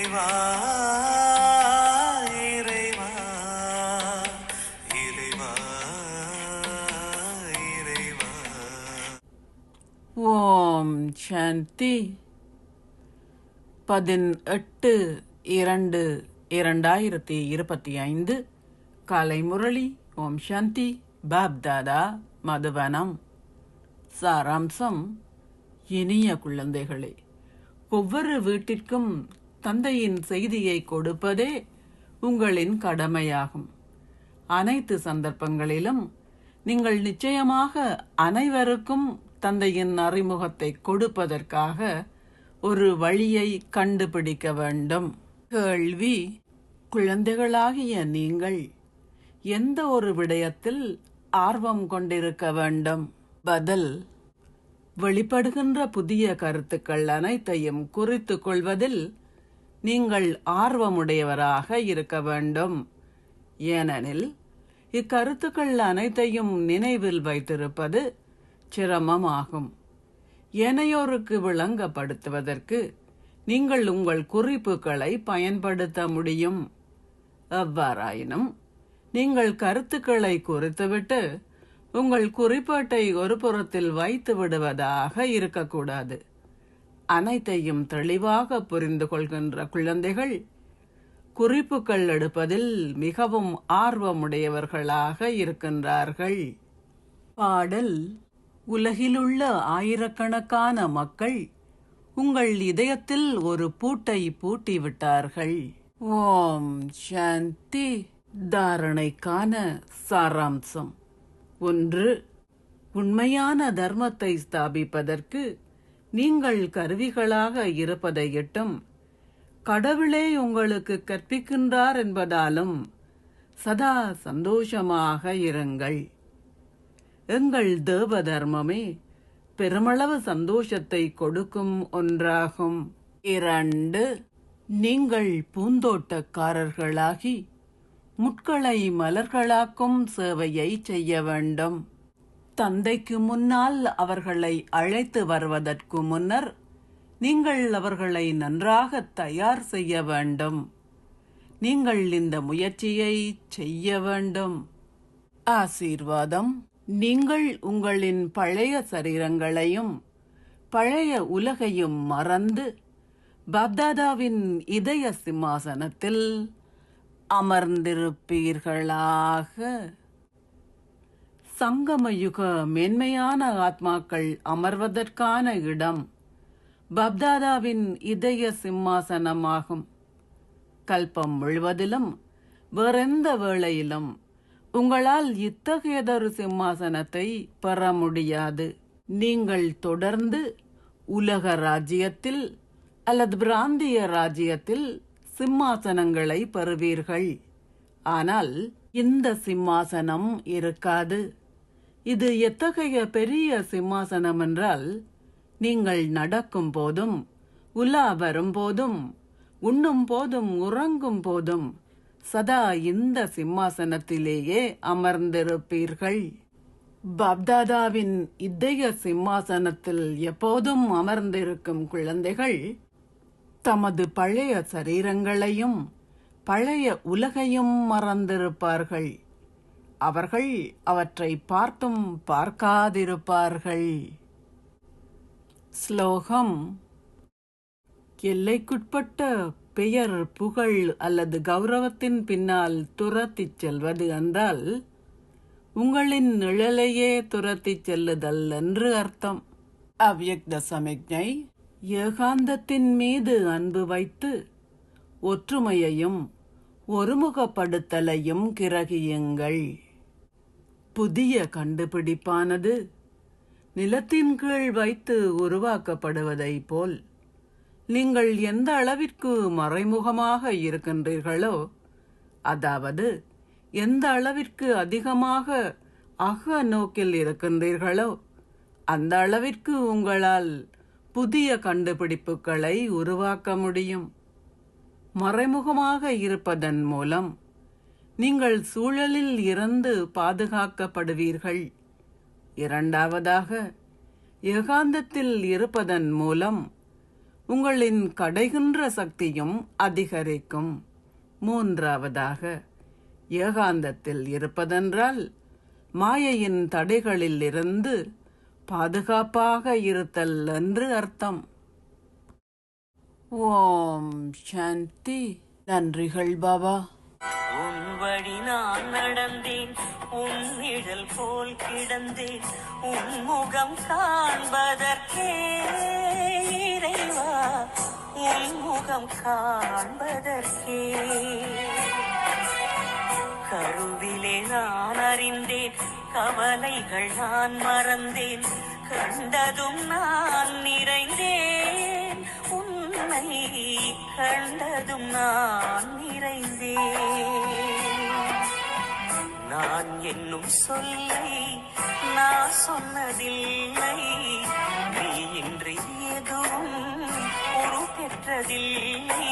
இறைவா இறைவா இறைவா இறைவா. ஓம் சாந்தி. 18/2/2025 காலை முரளி. ஓம் சாந்தி. பாப்தாதா மதுவனம். சாராம்சம்: இனிய குழந்தைகளே, ஒவ்வொரு வீட்டிற்கும் தந்தையின் செய்தியை கொடுப்பதே உங்களின் கடமையாகும். அனைத்து சந்தர்ப்பங்களிலும் நீங்கள் நிச்சயமாக அனைவருக்கும் தந்தையின் அறிமுகத்தை கொடுப்பதற்காக ஒரு வழியை கண்டுபிடிக்க வேண்டும். கேள்வி: குழந்தைகளாகிய நீங்கள் எந்த ஒரு விடயத்தில் ஆர்வம் கொண்டிருக்க வேண்டும்? பதில்: வெளிப்படுகின்ற புதிய கருத்துக்கள் அனைத்தையும் குறித்து கொள்வதில் நீங்கள் ஆர்வமுடையவராக இருக்க வேண்டும். ஏனெனில் இக்கருத்துக்கள் அனைத்தையும் நினைவில் வைத்திருப்பது சிரமமாகும். ஏனையோருக்கு விளங்கப்படுத்துவதற்கு நீங்கள் உங்கள் குறிப்புகளை பயன்படுத்த முடியும். எவ்வாறாயினும் நீங்கள் கருத்துக்களை குறித்துவிட்டு உங்கள் குறிப்பாட்டை ஒரு புறத்தில் வைத்து விடுவதாக இருக்கக்கூடாது. அனைத்தையும் தெளிவாக புரிந்து கொள்கின்ற குழந்தைகள் குறிப்புகள் எடுப்பதில் மிகவும் ஆர்வமுடையவர்களாக இருக்கின்றார்கள். பாடல்: உலகிலுள்ள ஆயிரக்கணக்கான மக்கள் உங்கள் இதயத்தில் ஒரு பூட்டை பூட்டிவிட்டார்கள். ஓம் சாந்தி. தாரணைக்கான சாராம்சம்: 1. உண்மையான தர்மத்தை ஸ்தாபிப்பதற்கு நீங்கள் கருவிகளாக இருப்பதையிட்டும் கடவுளே உங்களுக்கு கற்பிக்கின்றார் என்பதாலும் சதா சந்தோஷமாக இருங்கள். எங்கள் தேவ தர்மமே பெருமளவு சந்தோஷத்தை கொடுக்கும் ஒன்றாகும். 2. நீங்கள் பூந்தோட்டக்காரர்களாகி முட்களை மலர்களாக்கும் சேவையை செய்ய வேண்டும். தந்தைக்கு முன்னால் அவர்களை அழைத்து வருவதற்கு முன்னர் நீங்கள் அவர்களை நன்றாக தயார் செய்ய வேண்டும். நீங்கள் இந்த முயற்சியை செய்ய வேண்டும். ஆசீர்வாதம்: நீங்கள் உங்களின் பழைய சரீரங்களையும் பழைய உலகையும் மறந்து பாப்தாதாவின் இதய சிம்மாசனத்தில் அமர்ந்திருப்பீர்களாக. சங்கமயுக மேன்மையான ஆத்மாக்கள் அமர்வதற்கான இடம் பாப்தாதாவின் இதய சிம்மாசனமாகும். கல்பம் முழுவதிலும் வேறெந்த வேளையிலும் உங்களால் இத்தகையதொரு சிம்மாசனத்தை பெற முடியாது. நீங்கள் தொடர்ந்து உலக ராஜ்யத்தில் அல்லது பிராந்திய ராஜ்யத்தில் சிம்மாசனங்களை பெறுவீர்கள். ஆனால் இந்த சிம்மாசனம் இருக்காது. இது எத்தகைய பெரிய சிம்மாசனம் என்றால், நீங்கள் நடக்கும் போதும் உலா வரும் போதும் உண்ணும் போதும் உறங்கும் போதும் சதா இந்த சிம்மாசனத்திலேயே அமர்ந்திருப்பீர்கள். பாப்தாதாவின் இதய சிம்மாசனத்தில் எப்போதும் அமர்ந்திருக்கும் குழந்தைகள் தமது பழைய சரீரங்களையும் பழைய உலகையும் மறந்திருப்பார்கள். அவர்கள் அவற்றை பார்த்தும் பார்க்காதிருப்பார்கள். ஸ்லோகம்: எல்லைக்குட்பட்ட பெயர், புகழ் அல்லது கௌரவத்தின் பின்னால் துரத்திச் செல்வது என்றால் உங்களின் நிழலையே துரத்திச் செல்லுதல் என்று அர்த்தம். அவ்யக்த சமிக்ஞை: ஏகாந்தத்தின் மீது அன்பு வைத்து ஒற்றுமையையும் ஒருமுகப்படுத்தலையும் கிரகியுங்கள். புதிய கண்டுபிடிப்பானது நிலத்தின் கீழ் வைத்து உருவாக்கப்படுவதை போல் நீங்கள் எந்த அளவிற்கு மறைமுகமாக இருக்கின்றீர்களோ, அதாவது எந்த அளவிற்கு அதிகமாக அக நோக்கில் இருக்கின்றீர்களோ, அந்த அளவிற்கு உங்களால் புதிய கண்டுபிடிப்புகளை உருவாக்க முடியும். மறைமுகமாக இருப்பதன் மூலம் நீங்கள் சூழலில் இருந்து பாதுகாக்கப்படுவீர்கள். இரண்டாவதாக, ஏகாந்தத்தில் இருப்பதன் மூலம் உங்களின் கடைகின்ற சக்தியும் அதிகரிக்கும். மூன்றாவதாக, ஏகாந்தத்தில் இருப்பதென்றால் மாயையின் தடைகளில் இருந்து பாதுகாப்பாக இருத்தல் என்று அர்த்தம். ஓம் சாந்தி. நன்றிகள் பாபா. உன் வழி நான் நடந்தேன், உன் நிழல் போல் கிடந்தேன், உன் முகம் காண்பதற்கே இறைவா, உன் முகம் காண்பதற்கே. கருவிலே நான் அறிந்தேன், கவலைகள் நான் மறந்தேன், கண்டதும் நான் நிறைந்தேன், உன்னை கண்டதும் நான் நிறைந்தேன். நான் என்னும் சொல்லை நான் சொன்னதில்லை, நீ இன்றி எதுவும் உரு பெற்றதில்லை.